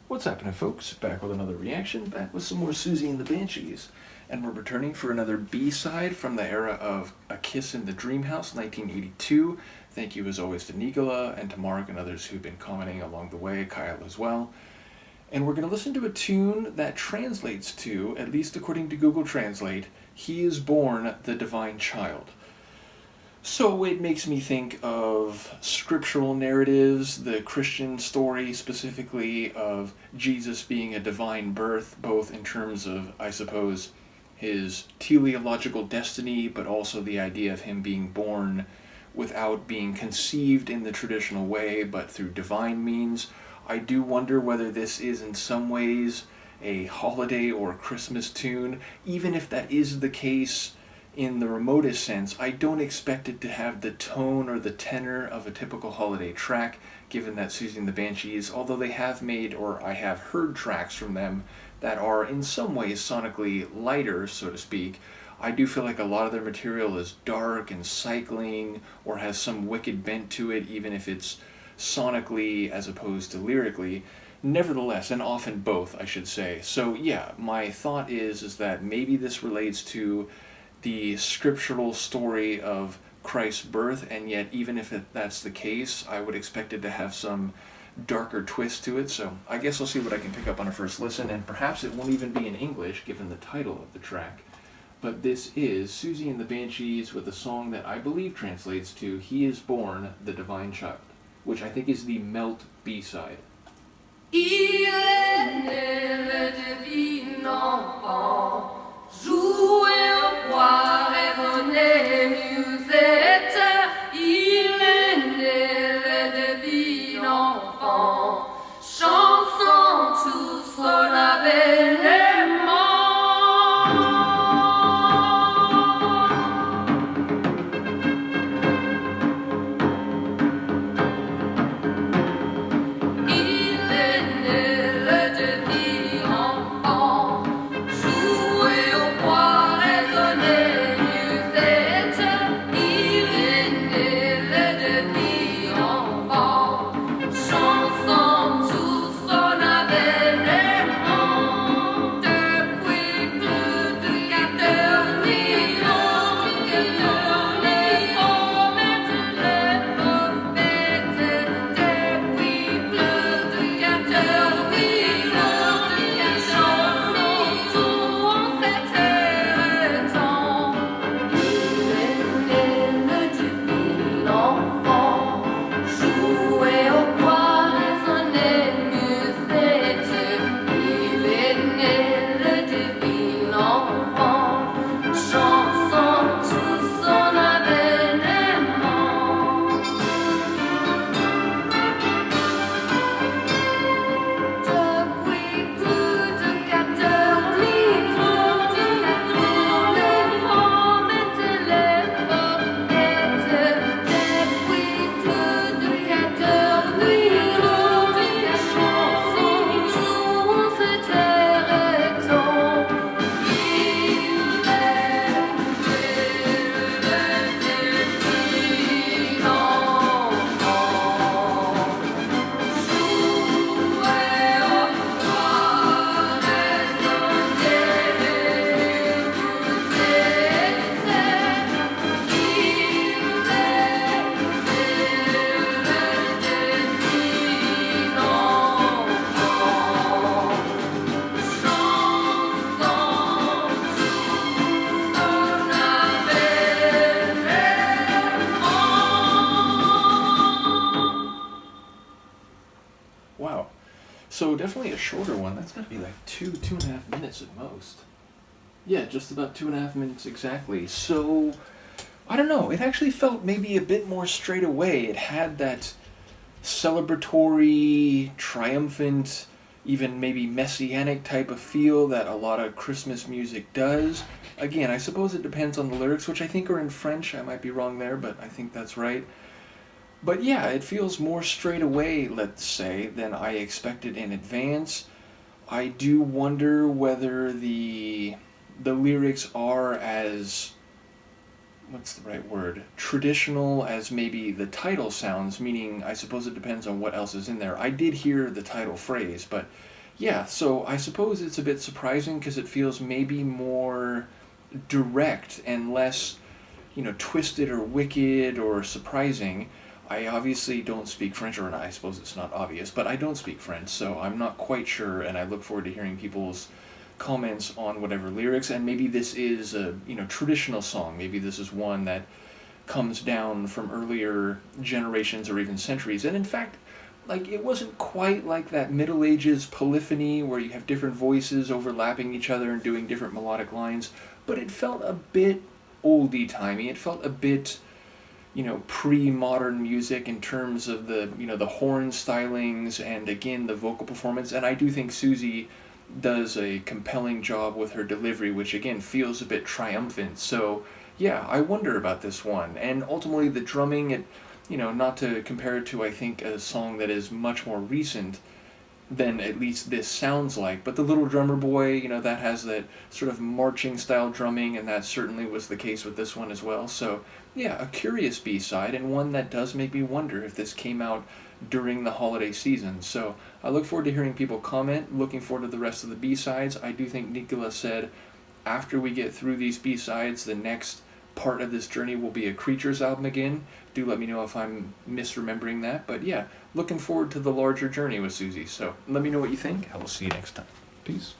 What's happening, folks? Back with another reaction, back with some more Siouxsie and the Banshees. And we're returning for another B-side from the era of A Kiss in the Dreamhouse, 1982. Thank you as always to Nikola and to Mark and others who've been commenting along the way, Kyle as well. And we're going to listen to a tune that translates to, at least according to Google Translate, He is Born the Divine Child. So it makes me think of scriptural narratives, the Christian story specifically of Jesus being a divine birth, both in terms of, I suppose, his teleological destiny, but also the idea of him being born without being conceived in the traditional way, but through divine means. I do wonder whether this is in some ways a holiday or Christmas tune. Even if that is the case, in the remotest sense, I don't expect it to have the tone or the tenor of a typical holiday track, given that Siouxsie and the Banshees, although they have made, or I have heard tracks from them that are in some ways sonically lighter, so to speak, I do feel like a lot of their material is dark and cycling, or has some wicked bent to it, even if it's sonically as opposed to lyrically. Nevertheless, and often both, I should say. So yeah, my thought is that maybe this relates to the scriptural story of Christ's birth, and yet even if that's the case, I would expect it to have some darker twist to it. So I guess I'll see what I can pick up on a first listen, and perhaps it won't even be in English given the title of the track. But this is Siouxsie and the Banshees with a song that I believe translates to He is Born the Divine Child, which I think is the Melt B-side. Il est né le divin enfant, jouez au bois, résonnez musette. Il est né le divin enfant, chanson tous son avènement. Wow. So definitely a shorter one. That's got to be like 2.5 minutes at most. Yeah, just about 2.5 minutes exactly. So, I don't know. It actually felt maybe a bit more straight away. It had that celebratory, triumphant, even maybe messianic type of feel that a lot of Christmas music does. Again, I suppose it depends on the lyrics, which I think are in French. I might be wrong there, but I think that's right. But yeah, it feels more straight away, let's say, than I expected in advance. I do wonder whether the lyrics are as, what's the right word, traditional as maybe the title sounds, meaning I suppose it depends on what else is in there. I did hear the title phrase, but Yeah, so I suppose it's a bit surprising because it feels maybe more direct and less, twisted or wicked or surprising. I obviously don't speak French, or I suppose it's not obvious, but I don't speak French, so I'm not quite sure, and I look forward to hearing people's comments on whatever lyrics, and maybe this is a, traditional song. Maybe this is one that comes down from earlier generations or even centuries. And in fact, like it wasn't quite like that Middle Ages polyphony where you have different voices overlapping each other and doing different melodic lines, but it felt a bit oldie timey. It felt a bit, pre-modern music in terms of the, the horn stylings and again the vocal performance. And I do think Siouxsie does a compelling job with her delivery, which again feels a bit triumphant. So yeah, I wonder about this one. And ultimately the drumming, not to compare it to, I think, a song that is much more recent than at least this sounds like, but the Little Drummer Boy, that has that sort of marching style drumming, and that certainly was the case with this one as well. So yeah, a curious B-side, and one that does make me wonder if this came out during the holiday season. So I look forward to hearing people comment, looking forward to the rest of the B-sides. I do think Nikola said after we get through these B-sides, the next part of this journey will be a Creatures album again. Do let me know if I'm misremembering that. But yeah, looking forward to the larger journey with Siouxsie. So let me know what you think. I will see you next time. Peace.